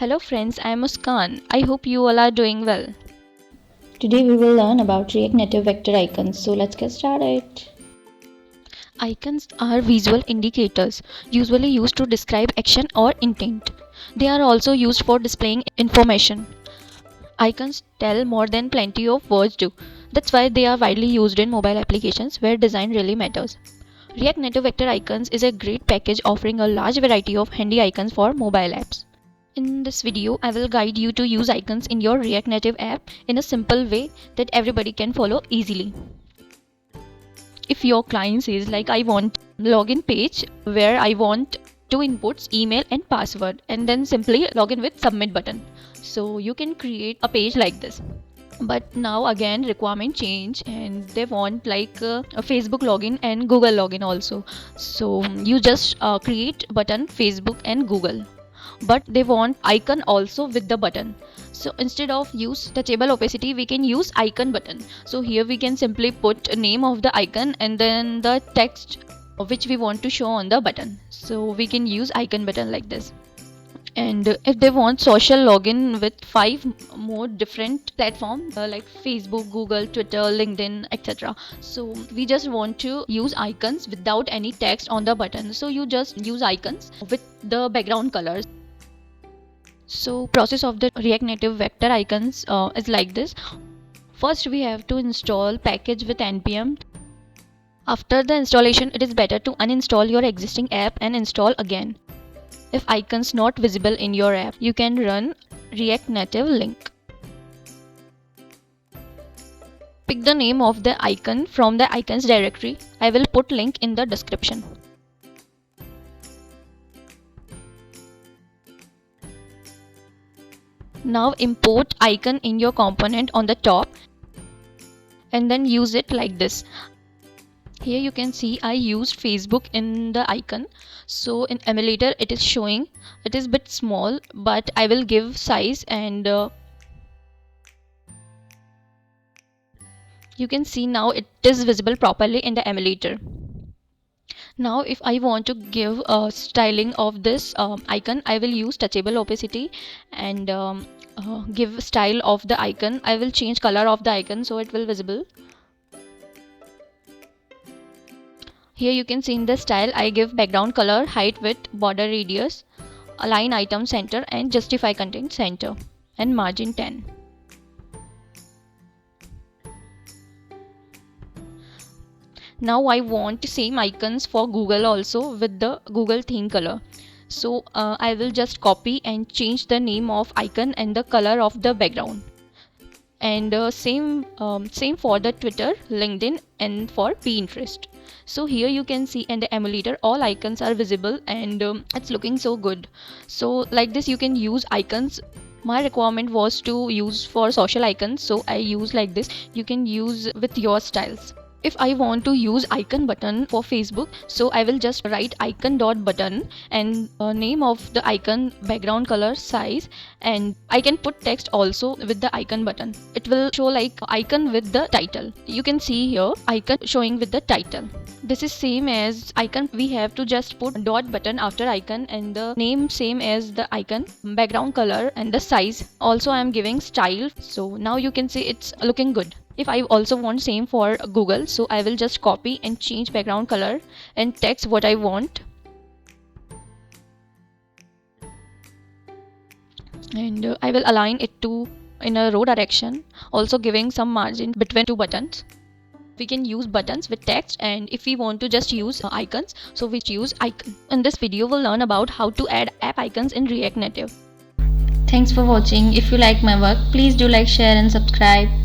Hello friends, I am Muskan. I hope you all are doing well. Today we will learn about React Native vector icons. So let's get started. Icons are visual indicators, usually used to describe action or intent. They are also used for displaying information. Icons tell more than plenty of words do. That's why they are widely used in mobile applications where design really matters. React Native Vector Icons is a great package offering a large variety of handy icons for mobile apps. In this video, I will guide you to use icons in your React Native app in a simple way that everybody can follow easily. If your client says like I want login page where I want two inputs, email and password, and then simply login with submit button. So you can create a page like this. But now again requirement change and they want like a Facebook login and Google login also. So you just create button Facebook and Google, but they want icon also with the button. So instead of use touchable opacity, we can use icon button. So here we can simply put a name of the icon and then the text which we want to show on the button. So we can use icon button like this. And if they want social login with 5 more different platforms like Facebook, Google, Twitter, LinkedIn, etc. So we just want to use icons without any text on the button. So you just use icons with the background colors. So process of the React Native vector icons is like this. First we have to install package with npm. After the installation, it is better to uninstall your existing app and install again. If icons not visible in your app, you can run React Native link. Pick the name of the icon from the icons directory. I will put link in the description. Now import icon in your component on the top and then use it like this. Here you can see I used Facebook in the icon. So in emulator it is showing it is a bit small, but I will give size and you can see now it is visible properly in the emulator. Now if I want to give a styling of this icon, I will use touchable opacity and give style of the icon. I will change color of the icon so it will visible. Here you can see in the style I give background color, height, width, border radius, align item center and justify content center and margin 10. Now I want same icons for Google also with the Google theme color. So I will just copy and change the name of icon and the color of the background. And same for the Twitter, LinkedIn and for Pinterest. So here you can see in the emulator all icons are visible and it's looking so good. So like this you can use icons. My requirement was to use for social icons, so I use like this. You can use with your styles. If I want to use icon button for Facebook, so I will just write icon dot button and name of the icon, background color, size, and I can put text also with the icon button. It will show like icon with the title. You can see here icon showing with the title. This is same as icon. We have to just put dot button after icon and the name same as the icon, background color and the size. Also I am giving style. So now you can see it's looking good. If I also want same for Google, so I will just copy and change background color and text what I want. And I will align it to in a row direction, also giving some margin between two buttons. We can use buttons with text, and if we want to just use icons, so we use icon. In this video we'll learn about how to add app icons in React Native. Thanks for watching. If you like my work, please do like, share and subscribe.